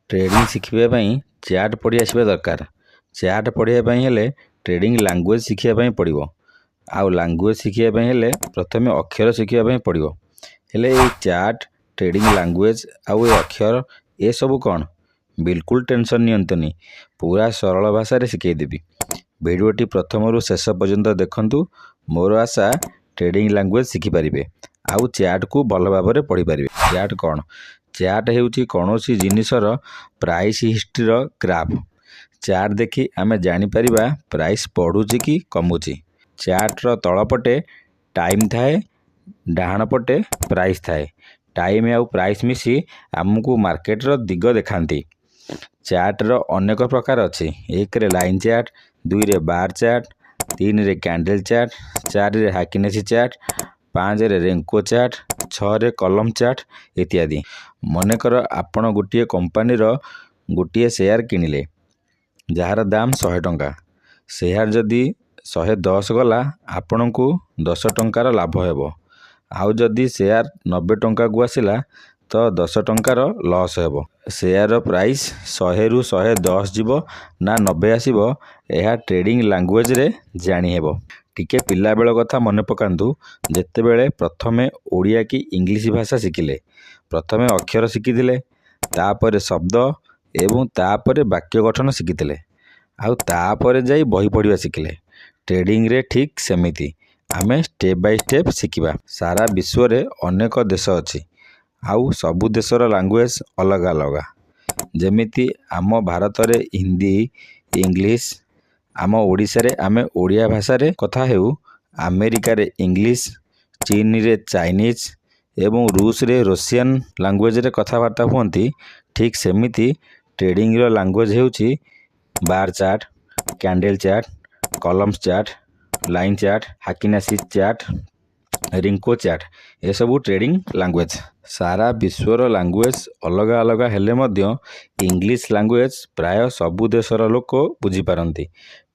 Trading शिखापी chart पढ़ी आसवा दरकार। Chart पढ़ाई हेले ट्रेडिंग लैंग्वेज शिखापी पड़ो। आउ लैंग्वेज शिखापी हेले प्रथम अक्षर शिखापी पड़ो। हेले ये चार्ट ट्रेडिंग लैंग्वेज आउ ये अक्षर ये सब कौन बिल्कुल टेंशन नियंतुनी, पूरा सरल भाषा रे शिखेदेवी। भिडियोटी प्रथम रु शेष पर्यंत देखंतु। मोर आशा ट्रेडिंग लैंग्वेज शिखिपारे आउ चार्ट को भल भाव में पढ़ी पारे। चार्ट कौन? चार्ट हेउची कौनसी जिनिसर प्राइस हिस्ट्री ग्राफ। चार्ट देखी आमे जानी परिबा प्राइस बढ़ुची कि कमुची। चार्ट रो तळपटे टाइम थाए, डाहाण पटे प्राइस थाए। टाइम आउ प्राइस मिसी आमको मार्केट रो दिग देखांती। चार्ट रो अनेक प्रकार अछि। एक रे लाइन चार्ट, दुई रे बार चार्ट, तीन रे कैंडल चार्ट, चार रे हाकिनेसी चार्ट, पाँच रे रेंको चार्ट, छह रे कलम चार्ट इत्यादि। मनेकर आपण गोटे कंपनी रो गोटे शेयर किनिले जार दाम 100 टंका। शेयर जदि 110 गला आपण को 10 टंकार लाभ हेबो। आउ जदि शेयर 90 टंका को आसिला तो 10 टंकार लॉस हेबो। शेयर प्राइस 100 रु 110 जीवो ना 90 आसीबो, यह ट्रेडिंग लैंग्वेज रे जानी हेबो। टिके पिला बेल कथा मन पकांतु। जेते बेले प्रथमे ओडिया की इंग्लिश भाषा शिखिले, प्रथमे अक्षर शिखिथिले, तापरे शब्द एवं तापरे वाक्य गठन शिखिथिले, आउ तापरे जाई बही पढ़िबा शिखिले। ट्रेडिंग रे ठीक सेमिति आमे स्टेप बाय स्टेप शिखिबा। सारा विश्व रे अनेक देश अछि, आउ सबु देशर लैंग्वेज अलग अलग। जेमिति आम भारत रे हिंदी, इंग्लिश, आम ओडिशा रे आमे ओडिया भाषा रे कथा हेउ, अमेरिका रे इंग्लिश, चीन रे चाइनीज एवं रूस रे रशियन लैंग्वेज रे कथबार्ता हुअंती। ठीक सेमिति ट्रेडिंग रो लैंग्वेज हेउची bar chart, candle chart, columns chart, line chart, Heikin Ashi chart, Renko chart, ये सब ट्रेडिंग लैंग्वेज। सारा विश्वर लैंग्वेज अलग अलग हेले मध्य इंग्लिश लैंग्वेज प्राय सबु देशर लोक बुझी पारंती।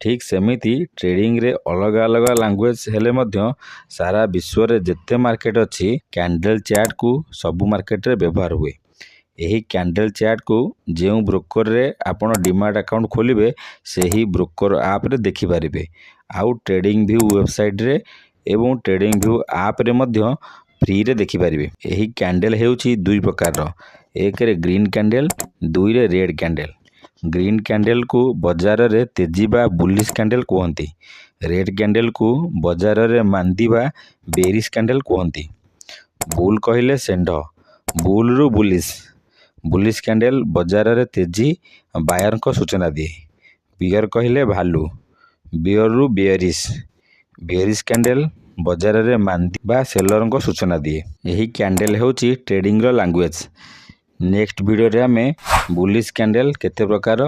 ठीक सेमिति ट्रेडिंग रे अलग अलग लैंग्वेज हेले मध्य सारा विश्व रे जेते मार्केट अछि, कैंडल चार्ट को सबु मार्केट रे व्यवहार हुए। यही कैंडल चार्ट को जो ब्रोकर रे आपण डीमैट अकाउंट खोलिबे सेही ब्रोकर ऐप रे देखि पारिबे। आउ ट्रेडिंग व्यू वेबसाइट रे एवं ट्रेडिंग व्यू ऐप रे मध्य फ्री रे देखि पारिबे। यही कैंडल हेउची दुई प्रकार रो, एक रे ग्रीन कैंडल, दुई रे रेड कैंडल। ग्रीन कैंडल को बाजार रे तेजी बा बुलिश कैंडल कहती। रेड कैंडल को बाजार रे मांदी बा बेरिश कैंडल कहती। बुल कहले सेंड, बुल रु बुलिश। बुलिश कैंडल बाजार रे तेजी बायर को सूचना दिए। बियर कहले भालू, बियर रु बेयरिश। बेयरिश कैंडल बाजार रे मांदी बा सेलर को सूचना दिए। यही कैंडल हेउची ट्रेडिंग रो लैंग्वेज। नेक्स्ट वीडियो रे हमें बुलिश कैंडल केते प्रकार,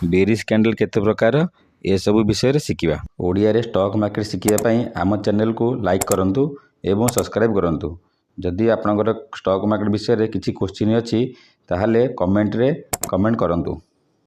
बेरिश कैंडल केते प्रकार, ये सब विषय रे शिखिबा। ओडिया रे स्टॉक मार्केट शिखिया पई आम चैनल को लाइक करंतु एवं सब्सक्राइब करंतु। जदि आपनकर स्टॉक मार्केट विषय रे किछि क्वेश्चन अछि ताहाले कमेंट रे कमेंट करंतु।